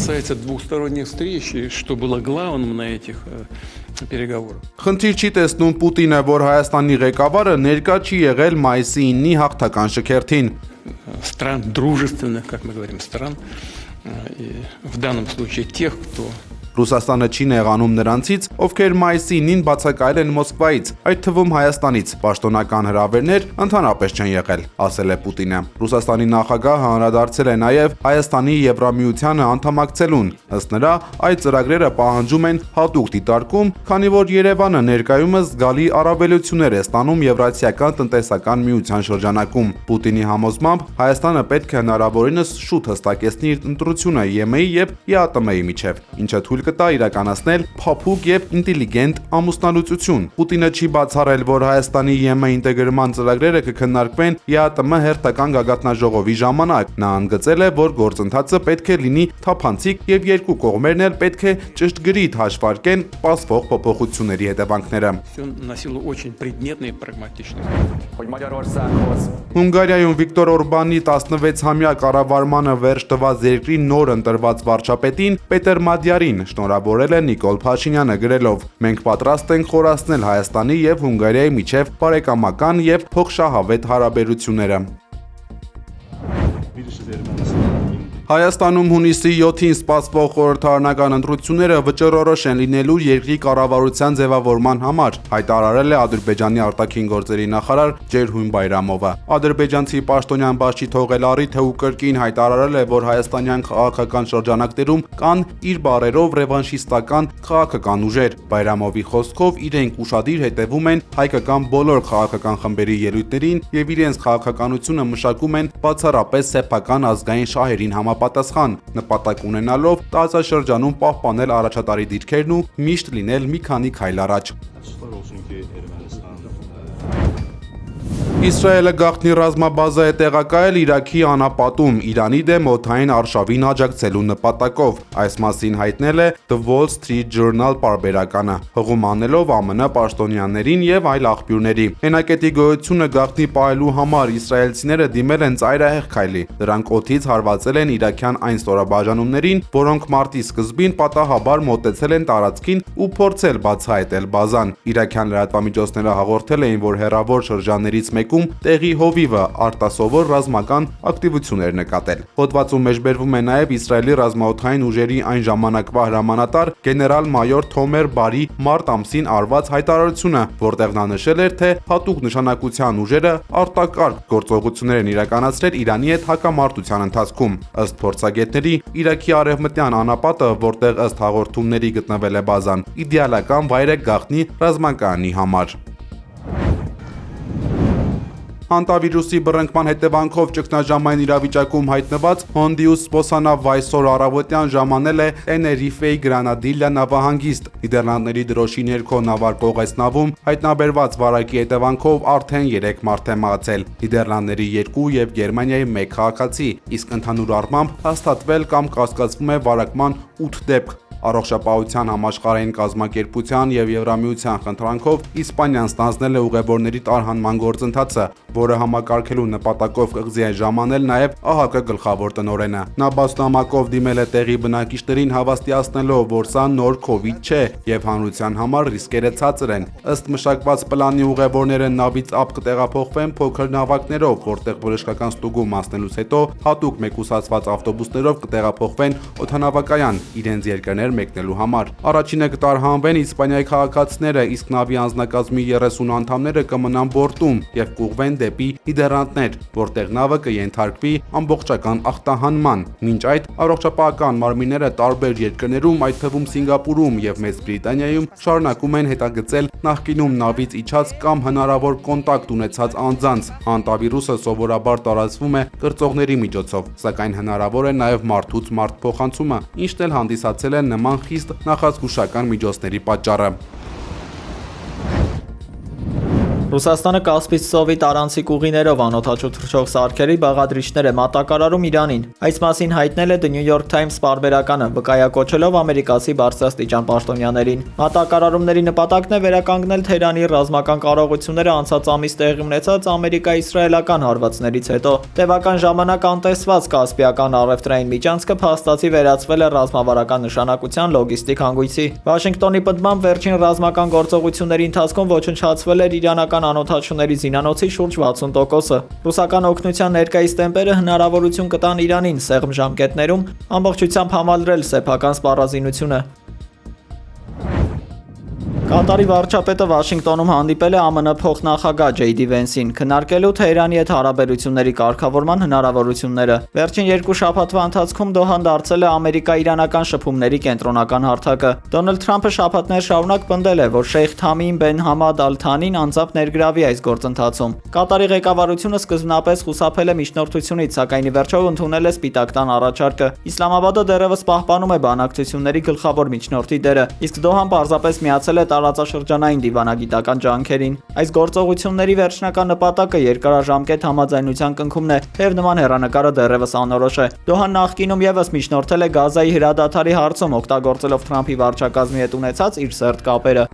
касается двухсторонних встреч, что было главным на этих переговорах. Խնդիր չի տեսնում Պուտինը, որ Հայաստանի ղեկավարը ներկա չի եղել մայիսի 9-ի հաղթական շքերթին։ Стран дружественных, как мы говорим, стран, и в данном случае тех, кто Ռուսաստանը չի նեղանում նրանցից, ովքեր մայիսի 9-ին բացակայել են Մոսկվայից, այդ թվում Հայաստանից, պաշտոնական հրավերներ ընդհանրապես չեն եղել, ասել է Պուտինը։ Ռուսաստանի նախագահը անդրադարձել է նաև Հայաստանի Եվրամիությանը անդամակցելուն։ Ըստ նրա, այդ ծրագրերը պահանջում են հատուկ դիտարկում, քանի որ Երևանը ներկայումս զգալի առավելություններ է ստանում Եվրասիական տնտեսական միության շրջանակում։ Պուտինի համոզմամբ Հայաստանը պետք է հնարավորինս շուտ հստակեցնի իր ընտրությունը ԵՄ-ի եւ ԵԱՏՄ-ի միջև, ինչը թույլ կտա իրականացնել փափուկ եւ ինտելիգենտ ամուսնալուծություն։ Պուտինը չի բացառել, որ Հայաստանի ԵՄ ինտեգրման ծրագրերը կքննարկվեն ԵԱՏՄ հերթական գագաթնաժողովի ժամանակ։ Նա ընդգծել է, որ գործընթացը պետք է լինի թափանցիկ եւ երկու կողմերն էլ պետք է ճշտգրիտ հաշվարկեն սպասվող փոփոխությունների հետևանքները։ носило очень предметный и прагматичный. Հունգարիայում Վիկտոր Օրբանի 16-ամյա կառավարմանը վերջ տված երկրի նոր ընտրված վարչապետին Պետեր Մադյարին շնորհավորել է Նիկոլ Փաշինյանը գրելով. «Մենք պատրաստ ենք խորացնել Հայաստանի եւ Հունգարիայի միջև բարեկամական եւ փոխշահավետ հարաբերությունները»։ Հայաստանում հունիսի 7-ին սպասվող խորհրդարանական ընտրությունները վճռորոշ են լինելու երկրի կառավարության ձևավորման համար, հայտարարել է Ադրբեջանի արտաքին գործերի նախարար Ջերհույմ Բայրամովը։ Ադրբեջանցի պաշտոնյան Բաշի Թողելարի թեու կրկին հայտարարել է, որ հայաստանյան քաղաքական շրջանակներում կան իր բառերով ռևանշիստական քաղաքական ուժեր։ Բայրամովի խոսքով իրենք ուշադիր հետևում են հայկական բոլոր քաղաքական խմբերի ելույթներին եւ իրենց քաղաքականությունը մշակում են բացառապես սեփական ազգային շահերին պատասխան, նպատակ ունենալով տարածաշրջանում պահպանել առաջատարի դիրքերն ու միշտ լինել մի քանի քայլ առաջ։ Իսրայելը գաղտնի ռազմաբազա է տեղակայել Իրաքի անապատում Իրանի դեմ օդային արշավին աջակցելու նպատակով։ Այս մասին հայտնել է The Wall Street Journal պարբերականը, հղում անելով ԱՄՆ պաշտոնյաներին եւ այլ աղբյուրների։ Հենակետի գոյությունը գաղտնի պահելու համար իսրայելցիները դիմել են ծայրահեղ քայլի։ Դրանք օդից հարվածել են իրաքյան այն ստորաբաժանումներին, որոնք մարտի սկզբին պատահաբար մոտեցել են տարածքին ու փորձել բացահայտել բազան։ Իրաքյան լրատվամիջոցները հաղորդել էին, որ հեռավոր շրջաններից տեղի հովիվը արտասովոր ռազմական ակտիվություններ նկատել։ Հոդվածում մեջբերվում է նաև Իսրայելի ռազմաօդային ուժերի այն ժամանակվա հրամանատար գեներալ-մայոր Թոմեր Բարի մարտ ամսին արված հայտարարությունը, որտեղ նա նշել էր, թե հատուկ նշանակության ուժերը արտակարգ գործողություններ են իրականացրել Իրանի հետ հակամարտության ընթացքում։ Ըստ փորձագետների, Իրաքի արևմտյան անապատը, որտեղ ըստ հաղորդումների գտնվել է բազան, իդեալական վայր է գաղտնի ռազմակայանի համար։ Հանտավիրուսի բռնկման հետևանքով ճգնաժամային իրավիճակում հայտնված Հոնդիուս Սպոսանավ այսօր առավոտյան ժամանել է Տեներիֆեի Գրանադիլիա նավահանգիստ։ Նիդերլանդների դրոշի ներքո նավարկող այս նավում հայտնաբերված վարակի հետևանքով արդեն 3 մարդ է մահացել։ Նիդերլանդների 2 եւ Գերմանիայի 1 քաղաքացի, իսկ ընդհանուր առմամբ հաստատվել կամ կասկածվում է վարակման 8 դեպք։ Առողջապահության համաշխարհային կազմակերպության եւ Եվրամիության խնդրանքով Իսպանիան ստանձնել է ուղևորների տարհանման գործընթացը, որը համակարգելու նպատակով կղզի է ժամանել նաեւ ԱՀԿ գլխավոր տնօրենը։ Նա բացնամակով դիմել է տեղի բնակիչներին հավաստիացնելով, որ սա նոր COVID չէ եւ հանրության համար ռիսկերը ցածր են։ Ըստ մշակված պլանի ուղևորները նավից ափ կտեղափոխվեն փոքր նավակներով, որտեղ բժշկական ստուգում անցնելուց հետո հատուկ մեկուսացված ավտոբուսներով կտեղափոխվեն օդանավակայան իրենց երկրներ մեկնելու համար։ Առաջինը կտարհանվեն Իսպանիայի քաղաքացիները, իսկ նավի անձնակազմի 30 անդամները կմնան բորտում եւ կուղղվեն դեպի Նիդերլանդներ, որտեղ նավը կենթարկվի ամբողջական ախտահանման։ Մինչ այդ առողջապահական մարմինները տարբեր երկրներում, այդ թվում Սինգապուրում եւ Մեծ Բրիտանիայում շարունակում են հետագծել նախկինում նավից իջած կամ հնարավոր կոնտակտ ունեցած անձանց։ Հանտավիրուսը սովորաբար տարածվում է կրծողների միջոցով, սակայն հնարավոր է նաեւ մարդուց մարդ փոխանցումը, ինչն էլ հանդիսացել է նման խիստ նախազգուշական միջոցների պատճառը։ Ռուսաստանը Կասպից ծովի տարանցիկ ուղիներով անօդաչու թռչող սարքերի բաղադրիչներ է մատակարարում Իրանին։ Այս մասին հայտնել է The New York Times պարբերականը, վկայակոչելով ամերիկացի բարձրաստիճան պաշտոնյաներին։ Մատակարարումների նպատակն է վերականգնել Թեհրանի ռազմական կարողությունները անցած ամիս տեղի ունեցած ամերիկա-իսրայելական հարվածներից հետո։ Տևական ժամանակ անտեսված կասպիական առևտրային միջանցքը փաստացի վերածվել է ռազմավարական նշանակության լոգիստիկ հանգույցի։ Վաշինգտոնի պնդմամբ վերջին ռազմական գործողությունների ընթացքում ոչնչացվել էր իրանական անօդաչուների զինանոցի շուրջ 60%-ը։ Ռուսական օգնության ներկայիս տեմպերը հնարավորություն կտան Իրանին սեղմ ժամկետներում ամբողջությամբ համալրել սեփական սպառազինությունը։ Կատարի վարչապետը Վաշինգտոնում հանդիպել է ԱՄՆ փոխնախագահ Ջեյ Դի Վենսին, քննարկելու Թեհրանի հետ հարաբերությունների կարգավորման հնարավորությունները։ Վերջին երկու շաբաթվա ընթացքում Դոհան դարձել է ամերիկա-իրանական շփումների կենտրոնական հարթակը։ Դոնալդ Թրամփը շաբաթներ շարունակ պնդել է, որ Շեյխ Թամիմ Բեն Համադ Ալ Թանին անձամբ ներգրավի այս գործընթացում։ Կատարի ղեկավարությունը սկզբնապես խուսափել է միջնորդությունից, սակայն ի վերջո ընդունել է Սպիտակ տան առաջարկը։ Իսլամաբադը դեռևս պահպանում է բանակցությունների գլխավոր միջնորդի դերը, իսկ Դոհան պարզապես միացել է տարածաշրջանային դիվանագիտական ջանքերին։ Այս գործողությունների վերջնական նպատակը երկարաժամկետ համաձայնության կնքումն է, թեև նման հեռանկարը դեռևս անորոշ է։ Դոհան նախկինում եւս միջնորդել է Գազայի հրադադարի հարցում, օգտագործելով Թրամփի վարչակազմի հետ ունեցած իր սերտ կապերը։